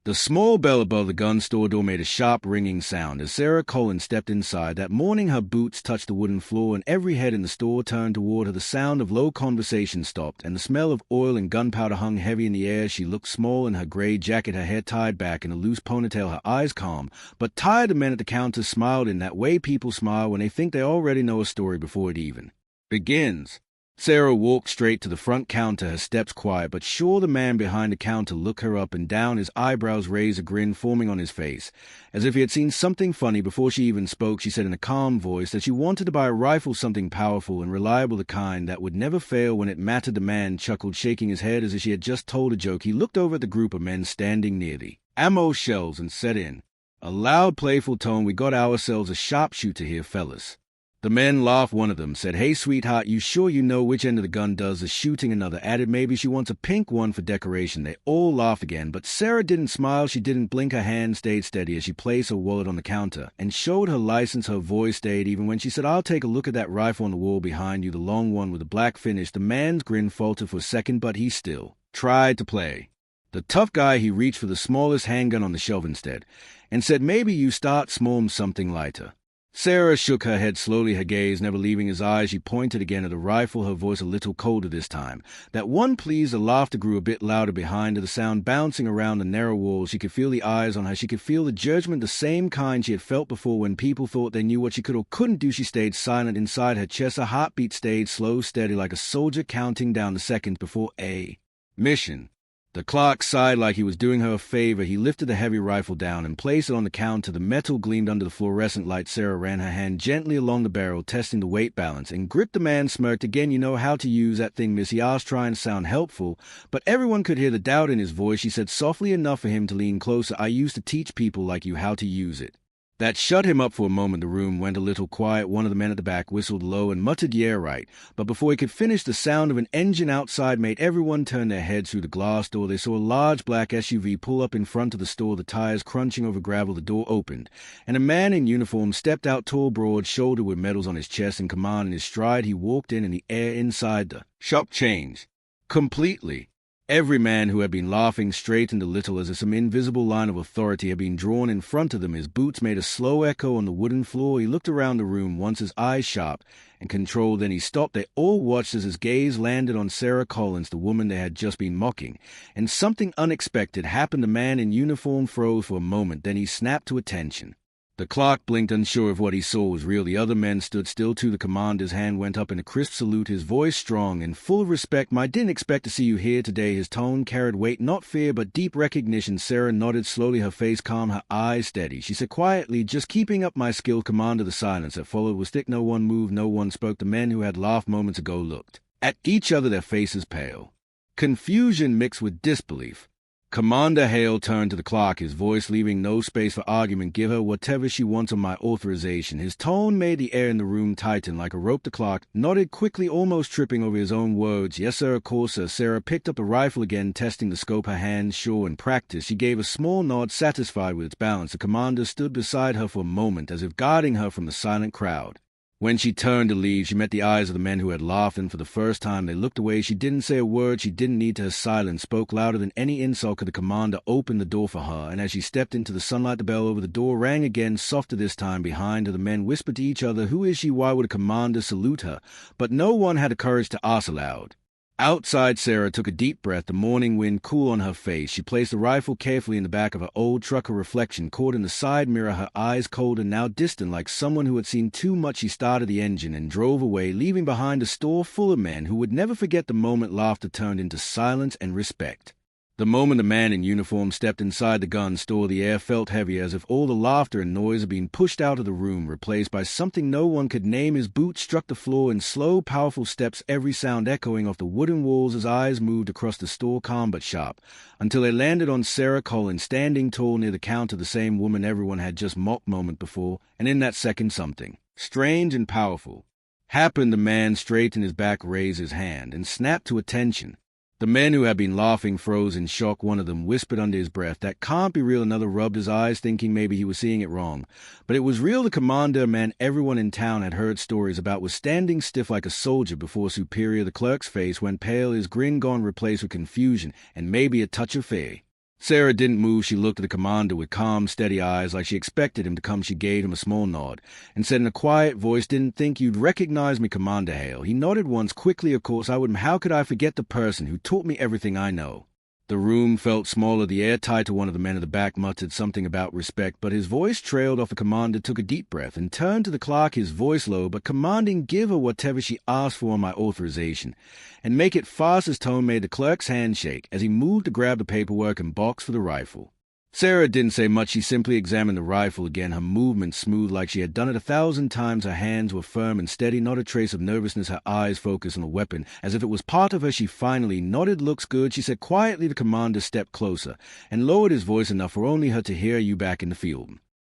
The small bell above the gun store door made a sharp ringing sound as Sarah Collins stepped inside. That morning her boots touched the wooden floor and every head in the store turned toward her. The sound of low conversation stopped and the smell of oil and gunpowder hung heavy in the air. She looked small in her gray jacket, her hair tied back in a loose ponytail, her eyes calm but tired. The men at the counter smiled in that way people smile when they think they already know a story before it even begins. Sarah walked straight to the front counter, her steps quiet but sure. The man behind the counter looked her up and down, his eyebrows raised, a grin forming on his face, as if he had seen something funny. Before she even spoke, she said in a calm voice that she wanted to buy a rifle, something powerful and reliable, the kind that would never fail when it mattered. The man chuckled, shaking his head as if she had just told a joke. He looked over at the group of men standing near the ammo shelves and said in a loud, playful tone, "We got ourselves a sharpshooter here, fellas." The men laughed. One of them said, "Hey, sweetheart, you sure you know which end of the gun does the shooting?" Another added, "Maybe she wants a pink one for decoration." They all laughed again, but Sarah didn't smile. She didn't blink. Her hand stayed steady as she placed her wallet on the counter and showed her license. Her voice stayed even when she said, "I'll take a look at that rifle on the wall behind you, the long one with the black finish." The man's grin faltered for a second, but he still tried to play the tough guy. He reached for the smallest handgun on the shelf instead and said, "Maybe you start small, something lighter." Sarah shook her head slowly, her gaze never leaving his eyes. She pointed again at the rifle, her voice a little colder this time. "That one, please." The laughter grew a bit louder behind her, the sound bouncing around the narrow walls. She could feel the eyes on her. She could feel the judgment, the same kind she had felt before when people thought they knew what she could or couldn't do. She stayed silent. Inside her chest, her heartbeat stayed slow, steady, like a soldier counting down the seconds before a mission. The clerk sighed like he was doing her a favor. He lifted the heavy rifle down and placed it on the counter. The metal gleamed under the fluorescent light. Sarah ran her hand gently along the barrel, testing the weight balance, and gripped. The man smirked again. "You know how to use that thing, miss?" he asked, trying to sound helpful, but everyone could hear the doubt in his voice. She said softly enough for him to lean closer, "I used to teach people like you how to use it." That shut him up for a moment. The room went a little quiet. One of the men at the back whistled low and muttered, "Yeah, right." But before he could finish, the sound of an engine outside made everyone turn their heads through the glass door. They saw a large black SUV pull up in front of the store, the tires crunching over gravel. The door opened, and a man in uniform stepped out, tall, broad-shouldered, with medals on his chest and command in his stride. He walked in, and the air inside the shop changed completely. Every man who had been laughing straightened a little as if some invisible line of authority had been drawn in front of them. His boots made a slow echo on the wooden floor. He looked around the room, once his eyes sharp and controlled. Then he stopped. They all watched as his gaze landed on Sarah Collins, the woman they had just been mocking. And something unexpected happened. The man in uniform froze for a moment. Then he snapped to attention. The clerk blinked, unsure if what he saw was real. The other men stood still too. The commander's hand went up in a crisp salute, his voice strong and full of respect. "I didn't expect to see you here today." His tone carried weight, not fear, but deep recognition. Sarah nodded slowly, her face calm, her eyes steady. She said quietly, "Just keeping up my skill, Commander." The silence that followed was thick. No one moved, no one spoke. The men who had laughed moments ago looked at each other, their faces pale, confusion mixed with disbelief. Commander Hale turned to the clerk, his voice leaving no space for argument. "Give her whatever she wants on my authorization." His tone made the air in the room tighten like a rope. The clerk nodded quickly, almost tripping over his own words. "Yes, sir, of course, sir." Sarah picked up the rifle again, testing the scope, her hands sure in practice. She gave a small nod, satisfied with its balance. The commander stood beside her for a moment, as if guarding her from the silent crowd. When she turned to leave, she met the eyes of the men who had laughed, and for the first time they looked away. She didn't say a word. She didn't need to. Her silence spoke louder than any insult could. The commander opened the door for her, and as she stepped into the sunlight, the bell over the door rang again, softer this time behind her. The men whispered to each other, "Who is she? Why would a commander salute her?" But no one had the courage to ask aloud. Outside, Sarah took a deep breath, the morning wind cool on her face. She placed the rifle carefully in the back of her old truck, her reflection caught in the side mirror, her eyes cold and now distant like someone who had seen too much. She started the engine and drove away, leaving behind a store full of men who would never forget the moment laughter turned into silence and respect. The moment the man in uniform stepped inside the gun store, the air felt heavy, as if all the laughter and noise had been pushed out of the room, replaced by something no one could name. His boots struck the floor in slow, powerful steps, every sound echoing off the wooden walls. His eyes moved across the store, calm but sharp, until they landed on Sarah Collins, standing tall near the counter, the same woman everyone had just mocked moment before. And in that second, something strange and powerful happened. The man straightened his back, raised his hand, and snapped to attention. The men who had been laughing froze in shock. One of them whispered under his breath, "That can't be real." Another rubbed his eyes, thinking maybe he was seeing it wrong. But it was real. The commander, a man everyone in town had heard stories about, was standing stiff like a soldier before Superior. The clerk's face went pale, his grin gone, replaced with confusion and maybe a touch of fear. Sarah didn't move. She looked at the commander with calm, steady eyes like she expected him to come. She gave him a small nod and said in a quiet voice, "Didn't think you'd recognize me, Commander Hale." He nodded once quickly. "Of course I wouldn't. How could I forget the person who taught me everything I know?" The room felt smaller. The air tighter. One of the men at the back muttered something about respect, but his voice trailed off. The commander took a deep breath and turned to the clerk, his voice low but commanding. "Give her whatever she asked for on my authorization. And make it fast." His tone made the clerk's hand shake as he moved to grab the paperwork and box for the rifle. Sarah didn't say much. She simply examined the rifle again, her movements smooth like she had done it 1,000 times. Her hands were firm and steady, not a trace of nervousness. Her eyes focused on the weapon, as if it was part of her. She finally nodded. "Looks good," she said quietly. The commander stepped closer and lowered his voice enough for only her to hear. "You back in the field?"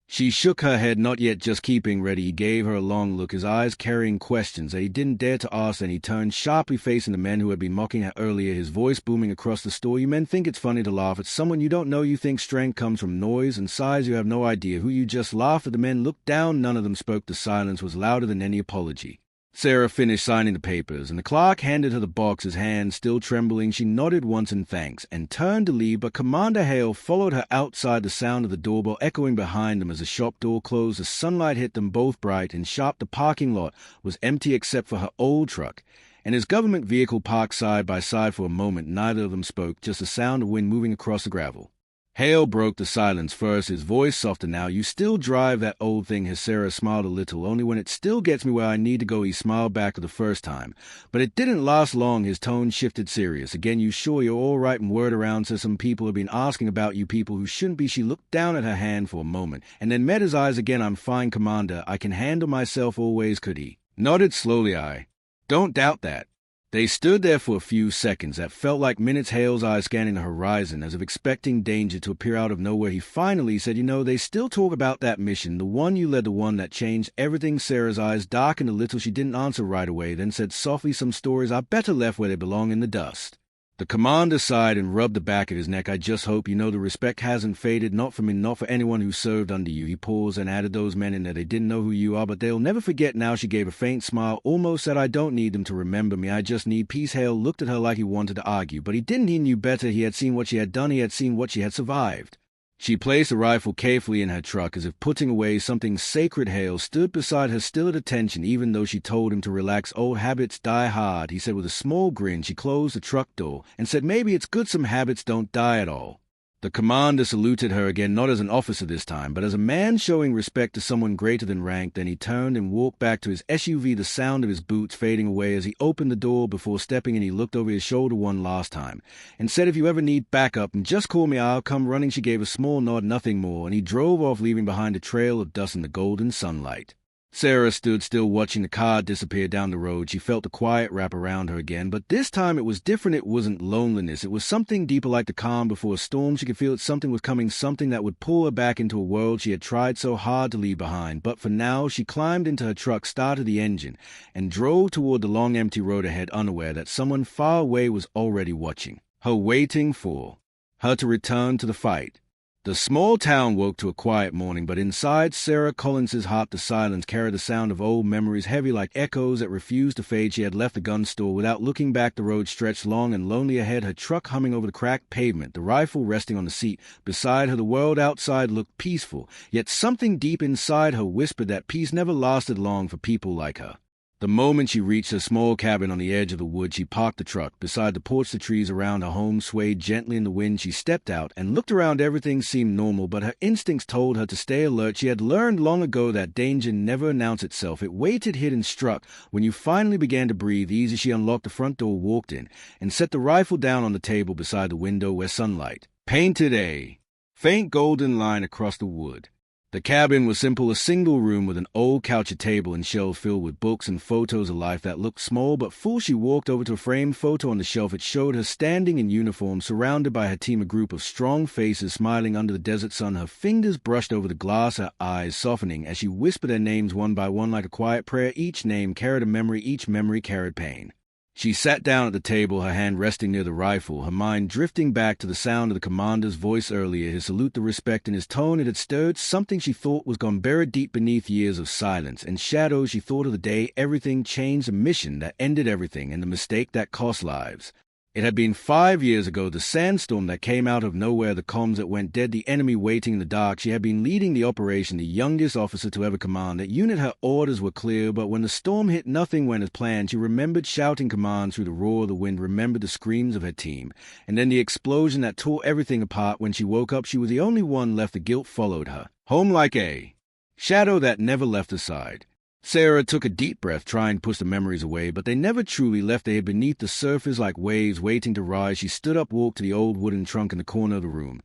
She shook her head. "Not yet, just keeping ready." He gave her a long look, his eyes carrying questions that he didn't dare to ask. Then he turned sharply, facing the men who had been mocking her earlier, his voice booming across the store. "You men think it's funny to laugh at someone you don't know. You think strength comes from noise and size. You have no idea who you just laugh at." The men looked down. None of them spoke. The silence was louder than any apology. Sarah finished signing the papers, and the clerk handed her the box, his hand still trembling. She nodded once in thanks and turned to leave, but Commander Hale followed her outside, the sound of the doorbell echoing behind them as the shop door closed. The sunlight hit them both bright and sharp. The parking lot was empty except for her old truck and his government vehicle parked side by side. For a moment, neither of them spoke, just the sound of wind moving across the gravel. Hale broke the silence first, his voice softer now. "You still drive that old thing?" His Sarah smiled a little. "Only when it still gets me where I need to go." He smiled back for the first time, but it didn't last long. His tone shifted serious. "Again, you sure you're all right?" And word around says some people have been asking about you, people who shouldn't be." She looked down at her hand for a moment and then met his eyes again. "I'm fine, Commander. I can handle myself always." Could he? Nodded slowly. "I don't doubt that." They stood there for a few seconds that felt like minutes, Hale's eyes scanning the horizon as if expecting danger to appear out of nowhere. He finally said, "You know, they still talk about that mission, the one you led, the one that changed everything." Sarah's eyes darkened a little. She didn't answer right away, then said softly, "Some stories are better left where they belong, in the dust." The commander sighed and rubbed the back of his neck. "I just hope you know the respect hasn't faded, not for me, not for anyone who served under you." He paused and added, "Those men in there, they didn't know who you are, but they'll never forget now." She gave a faint smile, almost said, "I don't need them to remember me. I just need peace." Hale looked at her like he wanted to argue, but he didn't. He knew better. He had seen what she had done. He had seen what she had survived. She placed the rifle carefully in her truck, as if putting away something sacred. Hale stood beside her, still at attention, even though she told him to relax. "Old habits die hard," he said with a small grin. She closed the truck door and said, "Maybe it's good some habits don't die at all." The commander saluted her again, not as an officer this time, but as a man showing respect to someone greater than rank. Then he turned and walked back to his SUV, the sound of his boots fading away as he opened the door. Before stepping in, he looked over his shoulder one last time and said, "If you ever need backup, and just call me, I'll come running." She gave a small nod, nothing more, and he drove off, leaving behind a trail of dust in the golden sunlight. Sarah stood still, watching the car disappear down the road. She felt the quiet wrap around her again, but this time it was different. It wasn't loneliness. It was something deeper, like the calm before a storm. She could feel that something was coming, something that would pull her back into a world she had tried so hard to leave behind. But for now, she climbed into her truck, started the engine, and drove toward the long empty road ahead, unaware that someone far away was already watching her, waiting for her to return to the fight. The small town woke to a quiet morning, but inside Sarah Collins's heart the silence carried the sound of old memories, heavy like echoes that refused to fade. She had left the gun store without looking back. The road stretched long and lonely ahead, her truck humming over the cracked pavement, the rifle resting on the seat beside her. The world outside looked peaceful, yet something deep inside her whispered that peace never lasted long for people like her. The moment she reached her small cabin on the edge of the woods, she parked the truck beside the porch. The trees around her home swayed gently in the wind. She stepped out and looked around. Everything seemed normal, but her instincts told her to stay alert. She had learned long ago that danger never announced itself. It waited, hid, and struck when you finally began to breathe easy. She unlocked the front door, walked in, and set the rifle down on the table beside the window where sunlight painted a faint golden line across the wood. The cabin was simple, a single room with an old couch, a table, and shelves filled with books and photos of life that looked small but full. She walked over to a framed photo on the shelf. It showed her standing in uniform, surrounded by her team, a group of strong faces smiling under the desert sun. Her fingers brushed over the glass, her eyes softening as she whispered their names one by one like a quiet prayer. Each name carried a memory, each memory carried pain. She sat down at the table, her hand resting near the rifle, her mind drifting back to the sound of the commander's voice earlier, his salute, the respect in his tone. It had stirred something she thought was gone, buried deep beneath years of silence and shadows. She thought of the day everything changed, the mission that ended everything, and the mistake that cost lives. It had been 5 years ago, the sandstorm that came out of nowhere, the comms that went dead, the enemy waiting in the dark. She had been leading the operation, the youngest officer to ever command that unit. Her orders were clear, but when the storm hit, nothing went as planned. She remembered shouting commands through the roar of the wind, remembered the screams of her team, and then the explosion that tore everything apart. When she woke up, she was the only one left. The guilt followed her home like a shadow that never left her side. Sarah took a deep breath, trying to push the memories away, but they never truly left. They had beneath the surface like waves waiting to rise. She stood up, walked to the old wooden trunk in the corner of the room,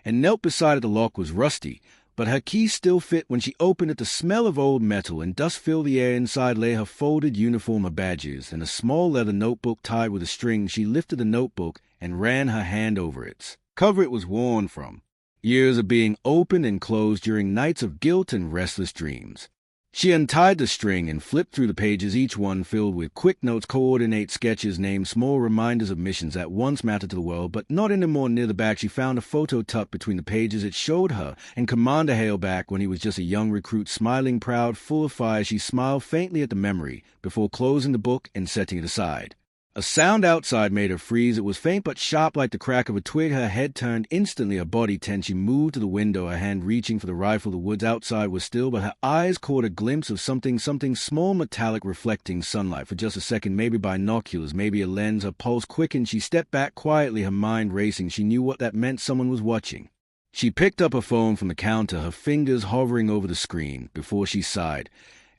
and knelt beside it. The lock was rusty, but her key still fit. When she opened it, the smell of old metal and dust filled the air. Inside lay her folded uniform, her badges, and a small leather notebook tied with a string. She lifted the notebook and ran her hand over its cover. It was worn from years of being opened and closed during nights of guilt and restless dreams. She untied the string and flipped through the pages, each one filled with quick notes, coordinate sketches, names, small reminders of missions that once mattered to the world, but not anymore. Near the back, she found a photo tucked between the pages. It showed her and Commander Hale back when he was just a young recruit, smiling, proud, full of fire. She smiled faintly at the memory before closing the book and setting it aside. A sound outside made her freeze. It was faint but sharp like the crack of a twig. Her head turned instantly, her body tense. She moved to the window, her hand reaching for the rifle. The woods outside was still, but her eyes caught a glimpse of something small, metallic, reflecting sunlight for just a second, maybe binoculars, maybe a lens. Her pulse quickened. She stepped back quietly, her mind racing. She knew what that meant. Someone was watching. She picked up her phone from the counter, her fingers hovering over the screen, before she sighed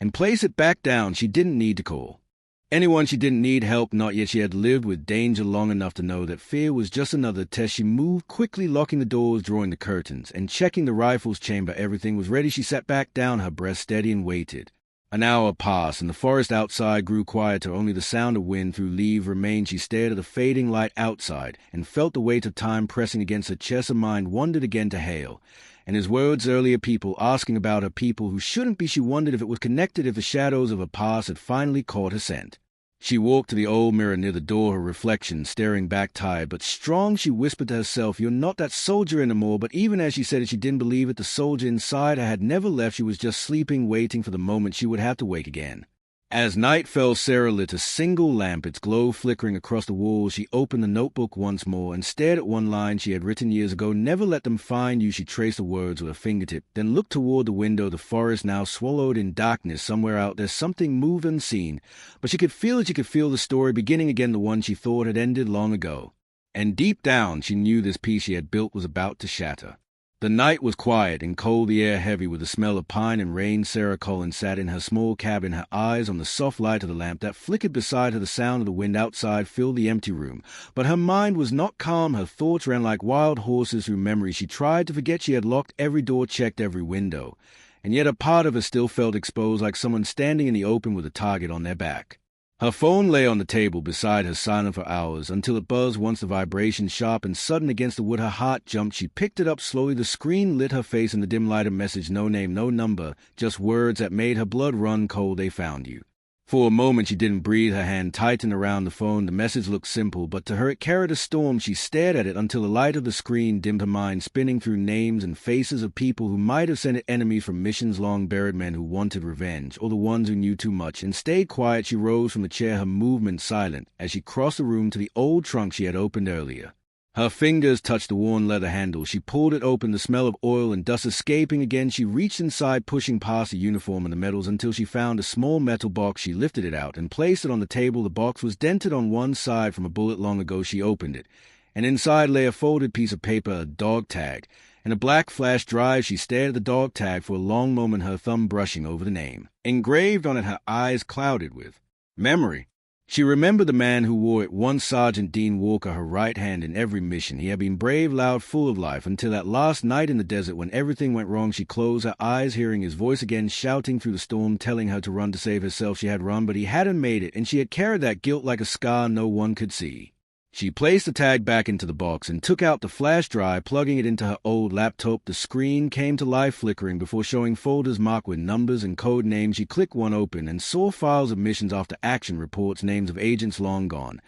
and placed it back down. She didn't need to call anyone. She didn't need help, not yet. She had lived with danger long enough to know that fear was just another test. She moved quickly, locking the doors, drawing the curtains, and checking the rifle's chamber. Everything was ready. She sat back down, her breath steady, and waited. An hour passed, and the forest outside grew quieter. Only the sound of wind through leaves remained. She stared at the fading light outside and felt the weight of time pressing against her chest. Her mind wandered again to Hale and his words earlier, people asking about her, people who shouldn't be. She wondered if it was connected, if the shadows of her past had finally caught her scent. She walked to the old mirror near the door, her reflection staring back, tired but strong. She whispered to herself, "You're not that soldier anymore." But even as she said it, she didn't believe it. The soldier inside her had never left. She was just sleeping, waiting for the moment she would have to wake again. As night fell, Sarah lit a single lamp, its glow flickering across the walls. She opened the notebook once more and stared at one line she had written years ago, "Never let them find you." She traced the words with a fingertip, then looked toward the window. The forest now swallowed in darkness. Somewhere out there something moved unseen, but she could feel it. She could feel the story beginning again, the one she thought had ended long ago. And deep down she knew this piece she had built was about to shatter. The night was quiet and cold, the air heavy with the smell of pine and rain. Sarah Collins sat in her small cabin, her eyes on the soft light of the lamp that flickered beside her. The sound of the wind outside filled the empty room, but her mind was not calm. Her thoughts ran like wild horses through memory. She tried to forget. She had locked every door, checked every window, and yet a part of her still felt exposed, like someone standing in the open with a target on their back. Her phone lay on the table beside her, silent for hours, until it buzzed once, the vibration sharp and sudden against the wood. Her heart jumped. She picked it up slowly. The screen lit her face in the dim light. A message, no name, no number, just words that made her blood run cold. "They found you." For a moment she didn't breathe. Her hand tightened around the phone. The message looked simple, but to her it carried a storm. She stared at it until the light of the screen dimmed her mind, spinning through names and faces of people who might have sent it, enemies from missions long buried, men who wanted revenge, or the ones who knew too much. And stayed quiet. She rose from the chair, her movement silent, as she crossed the room to the old trunk she had opened earlier. Her fingers touched the worn leather handle. She pulled it open, the smell of oil and dust escaping again. She reached inside, pushing past the uniform and the medals until she found a small metal box. She lifted it out and placed it on the table. The box was dented on one side from a bullet long ago. She opened it, and inside lay a folded piece of paper, a dog tag, and a black flash drive. She stared at the dog tag for a long moment, her thumb brushing over the name engraved on it, her eyes clouded with memory. She remembered the man who wore it, one Sergeant Dean Walker, her right hand in every mission. He had been brave, loud, full of life, until that last night in the desert when everything went wrong. She closed her eyes, hearing his voice again, shouting through the storm, telling her to run to save herself. She had run, but he hadn't made it, and she had carried that guilt like a scar no one could see. She placed the tag back into the box and took out the flash drive, plugging it into her old laptop. The screen came to life, flickering before showing folders marked with numbers and code names. She clicked one open and saw files of missions after action reports, names of agents long gone,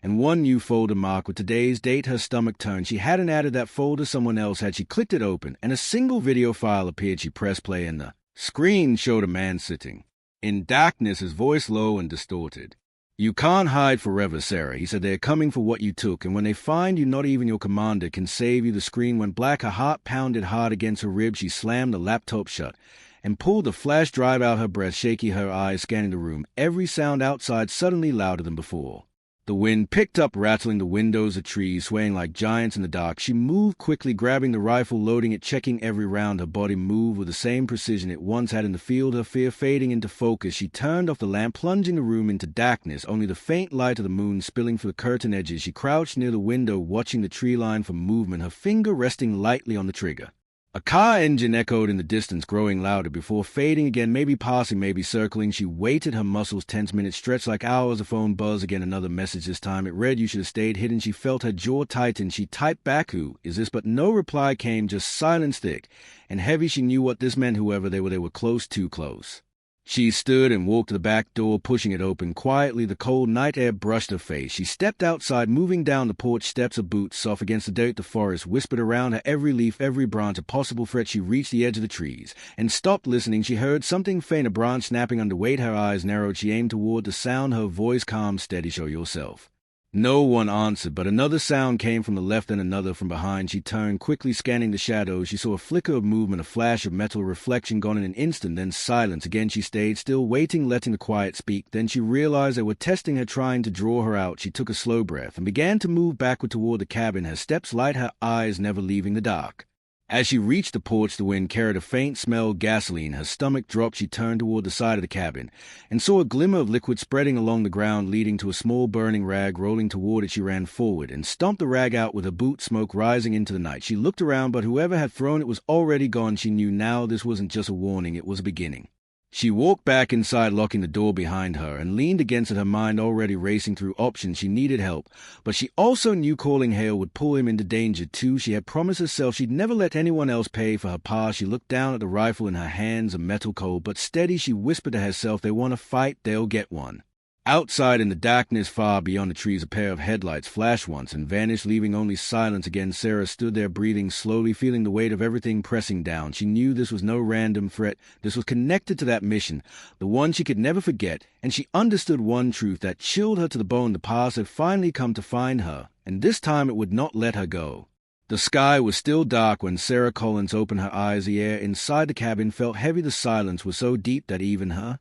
and one new folder marked with today's date. Her stomach turned. She hadn't added that folder, someone else had. She clicked it open, and a single video file appeared. She pressed play, and the screen showed a man sitting in darkness, his voice low and distorted. "You can't hide forever, Sarah," he said. "They're coming for what you took, and when they find you, not even your commander can save you." The screen went black. Her heart pounded hard against her ribs. She slammed the laptop shut and pulled the flash drive out her breast, shaking her eyes, scanning the room. Every sound outside suddenly louder than before. The wind picked up, rattling the windows, the trees swaying like giants in the dark. She moved quickly, grabbing the rifle, loading it, checking every round. Her body moved with the same precision it once had in the field, her fear fading into focus. She turned off the lamp, plunging the room into darkness, only the faint light of the moon spilling through the curtain edges. She crouched near the window, watching the tree line for movement, her finger resting lightly on the trigger. A car engine echoed in the distance, growing louder before fading again, maybe passing, maybe circling. She waited, her muscles tense, minutes stretched like hours. The phone buzzed again, another message this time. It read, "You should have stayed hidden." She felt her jaw tighten. She typed back, "Who is this?" But no reply came, just silence, thick and heavy. She knew what this meant. Whoever they were close, too close. She stood and walked to the back door, pushing it open. Quietly, the cold night air brushed her face. She stepped outside, moving down the porch steps, her boots soft against the dirt. The forest whispered around her, every leaf, every branch, a possible threat. She reached the edge of the trees and stopped, listening. She heard something faint, a branch snapping under weight. Her eyes narrowed. She aimed toward the sound, her voice calm, steady. "Show yourself." No one answered, but another sound came from the left and another from behind. She turned, quickly scanning the shadows. She saw a flicker of movement, a flash of metal, reflection gone in an instant, then silence. Again she stayed still, waiting, letting the quiet speak. Then she realized they were testing her, trying to draw her out. She took a slow breath and began to move backward toward the cabin, her steps light, her eyes never leaving the dark. As she reached the porch, the wind carried a faint smell of gasoline. Her stomach dropped. She turned toward the side of the cabin and saw a glimmer of liquid spreading along the ground, leading to a small burning rag. Rolling toward it, she ran forward and stomped the rag out with her boot, smoke rising into the night. She looked around, but whoever had thrown it was already gone. She knew now this wasn't just a warning, it was a beginning. She walked back inside, locking the door behind her, and leaned against it, her mind already racing through options. She needed help, but she also knew calling Hale would pull him into danger too. She had promised herself she'd never let anyone else pay for her past. She looked down at the rifle in her hands, a metal cold but steady. She whispered to herself, "They want to fight, they'll get one." Outside in the darkness far beyond the trees, a pair of headlights flashed once and vanished, leaving only silence again. Sarah stood there, breathing slowly, feeling the weight of everything pressing down. She knew this was no random threat. This was connected to that mission, the one she could never forget, and she understood one truth that chilled her to the bone. The past had finally come to find her, and this time it would not let her go. The sky was still dark when Sarah Collins opened her eyes. The air inside the cabin felt heavy. The silence was so deep that even her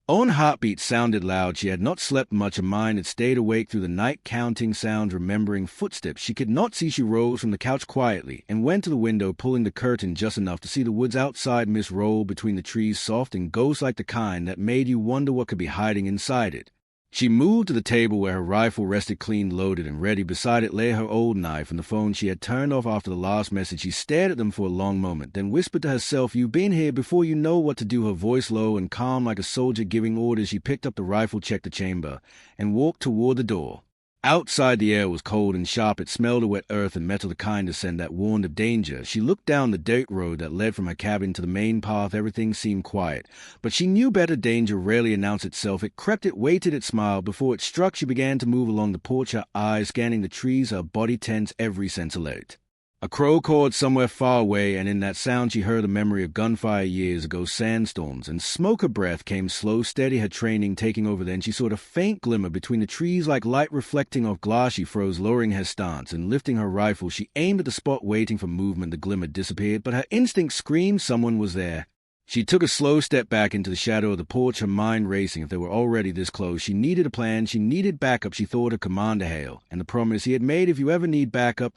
own heartbeat sounded loud. She had not slept much. Her mind had stayed awake through the night, counting sounds, remembering footsteps she could not see. She rose from the couch quietly and went to the window, pulling the curtain just enough to see the woods outside. Mist rolled between the trees, soft and ghost-like, the kind that made you wonder what could be hiding inside it. She moved to the table where her rifle rested, clean, loaded, and ready. Beside it lay her old knife and the phone she had turned off after the last message. She stared at them for a long moment, then whispered to herself, "You've been here before, you know what to do." Her voice low and calm like a soldier giving orders. She picked up the rifle, checked the chamber, and walked toward the door. Outside the air was cold and sharp. It smelled of wet earth and metal, the kind of scent that warned of danger. She looked down the dirt road that led from her cabin to the main path. Everything seemed quiet, but she knew better. Danger rarely announced itself. It crept, it waited, it smiled. Before it struck, she began to move along the porch, her eyes scanning the trees, her body tense, every sense alert. A crow cawed somewhere far away, and in that sound she heard the memory of gunfire years ago, sandstorms, and smoke. Her breath came slow, steady, her training taking over. Then she saw a faint glimmer between the trees like light reflecting off glass. She froze, lowering her stance and lifting her rifle. She aimed at the spot, waiting for movement. The glimmer disappeared, but her instinct screamed someone was there. She took a slow step back into the shadow of the porch, her mind racing. If they were already this close, she needed a plan. She needed backup. She thought of Commander Hale and the promise he had made, "If you ever need backup,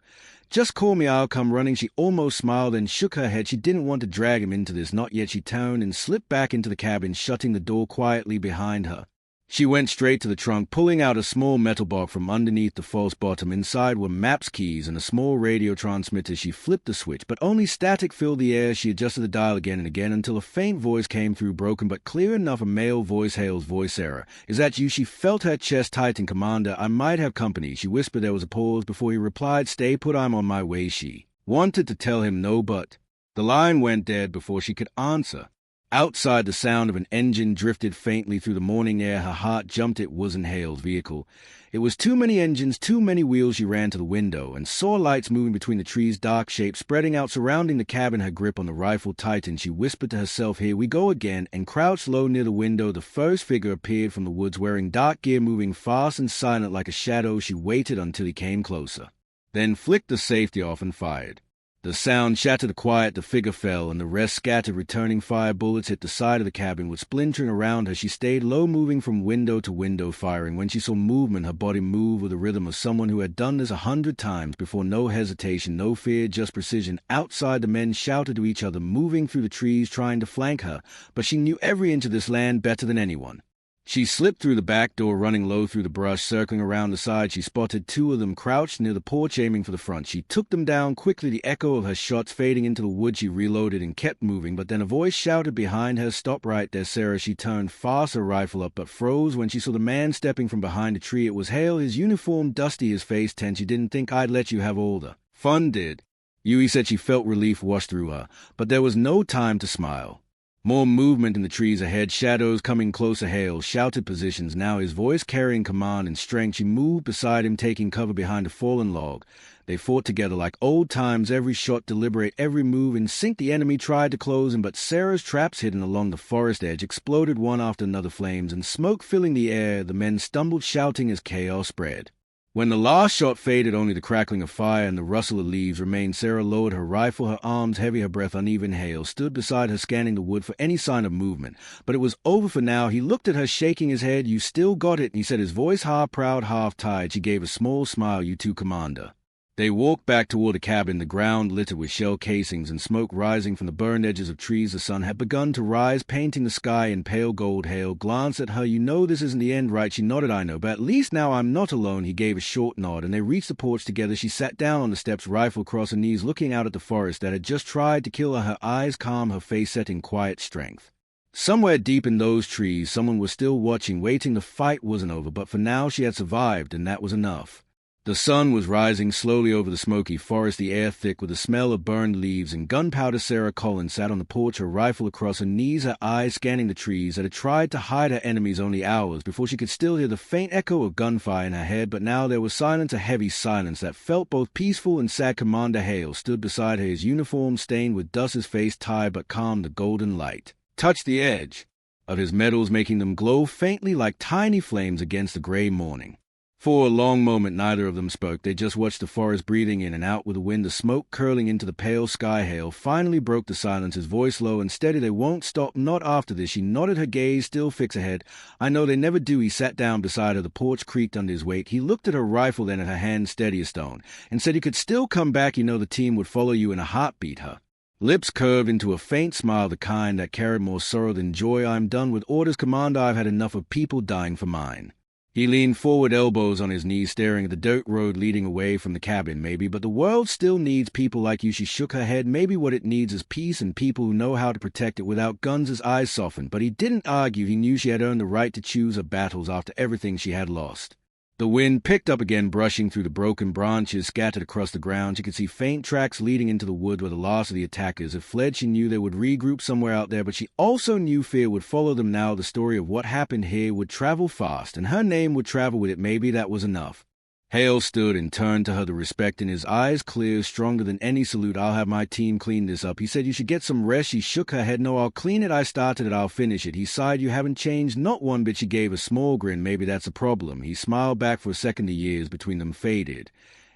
just call me, I'll come running." She almost smiled, then shook her head. She didn't want to drag him into this, not yet. She turned and slipped back into the cabin, shutting the door quietly behind her. She went straight to the trunk, pulling out a small metal box from underneath the false bottom. Inside were maps, keys, and a small radio transmitter. She flipped the switch, but only static filled the air. She adjusted the dial again and again until a faint voice came through, broken but clear enough. A male voice, Hale's voice. "Sarah, is that you?" She felt her chest tighten. "Commander, I might have company," she whispered. There was a pause before he replied, "Stay put, I'm on my way." She wanted to tell him no, but the line went dead before she could answer. Outside, the sound of an engine drifted faintly through the morning air. Her heart jumped. It wasn't Hale's vehicle. It was too many engines, too many wheels. She ran to the window and saw lights moving between the trees, dark shapes spreading out surrounding the cabin. Her grip on the rifle tightened. She whispered to herself, "Here we go again," and crouched low near the window. The first figure appeared from the woods wearing dark gear, moving fast and silent like a shadow. She waited until he came closer, then flicked the safety off and fired. The sound shattered the quiet. The figure fell, and the rest scattered. Returning fire bullets hit the side of the cabin, with splintering around her. She stayed low, moving from window to window, firing. When she saw movement, her body moved with the rhythm of someone who had done this 100 times before. No hesitation, no fear, just precision. Outside, the men shouted to each other, moving through the trees, trying to flank her, but she knew every inch of this land better than anyone. She slipped through the back door, running low through the brush, circling around the side. She spotted two of them crouched near the porch, aiming for the front. She took them down quickly, the echo of her shots fading into the woods. She reloaded and kept moving, but then a voice shouted behind her, "Stop right there, Sarah." She turned fast, her rifle up, but froze when she saw the man stepping from behind a tree. It was Hale, his uniform dusty, his face tense. "She didn't think I'd let you have all the fun, did you?" He said. She felt relief wash through her, but there was no time to smile. More movement in the trees ahead, shadows coming closer. Hale shouted positions, now his voice carrying command and strength. She moved beside him, taking cover behind a fallen log. They fought together like old times, every shot deliberate, every move in sync. The enemy tried to close him, but Sarah's traps hidden along the forest edge exploded one after another, flames and smoke filling the air. The men stumbled, shouting as chaos spread. When the last shot faded, only the crackling of fire and the rustle of leaves remained. Sarah lowered her rifle, her arms heavy, her breath uneven. Hale stood beside her, scanning the wood for any sign of movement. But it was over for now. He looked at her, shaking his head. "You still got it," he said, his voice half proud, half tired. She gave a small smile. "You too, Commander." They walked back toward the cabin, the ground littered with shell casings and smoke rising from the burned edges of trees. The sun had begun to rise, painting the sky in pale gold. Hale glanced at her. "You know this isn't the end, right?" She nodded. "I know, but at least now I'm not alone." He gave a short nod, and they reached the porch together. She sat down on the steps, rifle across her knees, looking out at the forest that had just tried to kill her, her eyes calm, her face set in quiet strength. Somewhere deep in those trees, someone was still watching, waiting. The fight wasn't over, but for now she had survived, and that was enough. The sun was rising slowly over the smoky forest, the air thick with the smell of burned leaves and gunpowder. Sarah Collins sat on the porch, her rifle across her knees, her eyes scanning the trees that had tried to hide her enemies only hours before. She could still hear the faint echo of gunfire in her head, but now there was silence, a heavy silence that felt both peaceful and sad. Commander Hale stood beside her, his uniform stained with dust, his face tired but calm. The golden light touched the edge of his medals, making them glow faintly like tiny flames against the gray morning. For a long moment, neither of them spoke. They just watched the forest breathing in and out with the wind, the smoke curling into the pale sky. Hale finally broke the silence, his voice low and steady. "They won't stop, not after this." She nodded, her gaze still fixed ahead. "I know they never do." He sat down beside her. The porch creaked under his weight. He looked at her rifle, then at her hand steady as stone, and said, "You could still come back. You know the team would follow you in a heartbeat." Her lips curved into a faint smile, the kind that carried more sorrow than joy. "I'm done with orders, Commander. I've had enough of people dying for mine." He leaned forward, elbows on his knees, staring at the dirt road leading away from the cabin. "Maybe, but the world still needs people like you." She shook her head. "Maybe what it needs is peace and people who know how to protect it without guns." His eyes softened, but he didn't argue. He knew she had earned the right to choose her battles after everything she had lost. The wind picked up again, brushing through the broken branches scattered across the ground. She could see faint tracks leading into the wood where the last of the attackers had fled. She knew they would regroup somewhere out there, but she also knew fear would follow them now. The story of what happened here would travel fast, and her name would travel with it. Maybe that was enough. Hale stood and turned to her, the respect in his eyes clear, stronger than any salute. "I'll have my team clean this up." He said, "You should get some rest." She shook her head. "No, I'll clean it. I started it. I'll finish it." He sighed. "You haven't changed, not one bit." She gave a small grin. "Maybe that's a problem." He smiled back. For a second the years between them faded,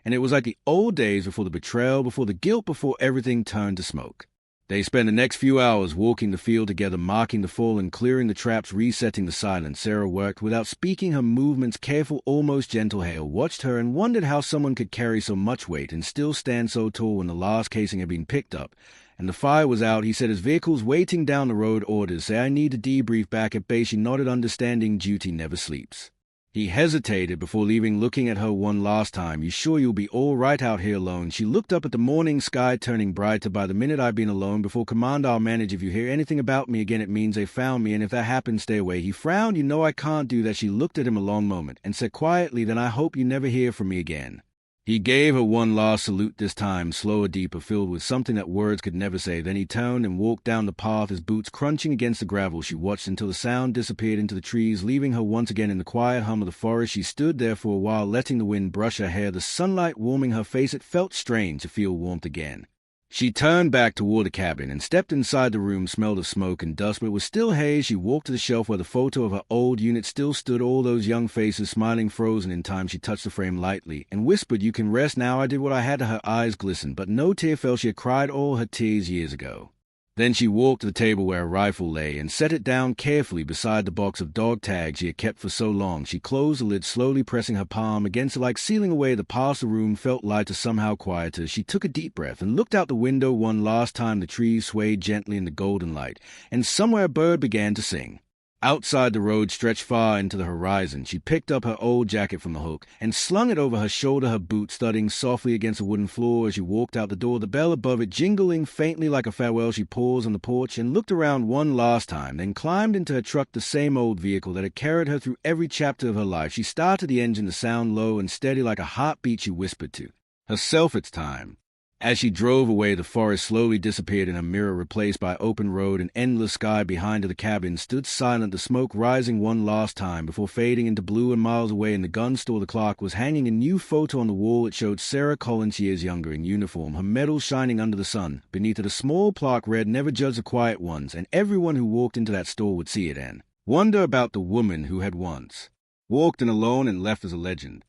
and it was like the old days before the betrayal, before the guilt, before everything turned to smoke. They spent the next few hours walking the field together, marking the fallen, clearing the traps, resetting the silence. Sarah worked without speaking, her movements careful, almost gentle. Hale watched her and wondered how someone could carry so much weight and still stand so tall when the last casing had been picked up and the fire was out. He said, his vehicle's waiting down the road. "Orders. Say I need to debrief back at base." She nodded, understanding. Duty never sleeps. He hesitated before leaving, looking at her one last time. "You sure you'll be all right out here alone?" She looked up at the morning sky, turning brighter by the minute. "I've been alone before, Commander. I'll manage. If you hear anything about me again, it means they found me, and if that happens, stay away." He frowned. "You know I can't do that." She looked at him a long moment and said quietly, "Then I hope you never hear from me again." He gave her one last salute, this time slower, deeper, filled with something that words could never say. Then he turned and walked down the path, his boots crunching against the gravel. She watched until the sound disappeared into the trees, leaving her once again in the quiet hum of the forest. She stood there for a while, letting the wind brush her hair, the sunlight warming her face. It felt strange to feel warmth again. She turned back toward the cabin and stepped inside the room, smelled of smoke and dust, but it was still haze. She walked to the shelf where the photo of her old unit still stood, all those young faces smiling, frozen in time. She touched the frame lightly and whispered, "You can rest now." I did what I had to. Her eyes glistened, but no tear fell. She had cried all her tears years ago. Then she walked to the table where a rifle lay and set it down carefully beside the box of dog tags she had kept for so long. She closed the lid, slowly pressing her palm against it like sealing away the past. The room felt lighter, somehow quieter. She took a deep breath and looked out the window one last time. The trees swayed gently in the golden light, and somewhere a bird began to sing. Outside, the road stretched far into the horizon. She picked up her old jacket from the hook and slung it over her shoulder, her boots thudding softly against the wooden floor as she walked out the door, the bell above it jingling faintly like a farewell. She paused on the porch and looked around one last time, then climbed into her truck, the same old vehicle that had carried her through every chapter of her life. She started the engine, the sound low and steady like a heartbeat. She whispered to herself, "It's time." As she drove away, the forest slowly disappeared in her mirror, replaced by open road and endless sky. Behind her, the cabin stood silent, the smoke rising one last time before fading into blue. And miles away in the gun store, the clock was hanging a new photo on the wall. It showed Sarah Collins years younger, in uniform, her medal shining under the sun. Beneath it, a small plaque read, "Never judge the quiet ones," and everyone who walked into that store would see it and wonder about the woman who had once walked in alone and left as a legend.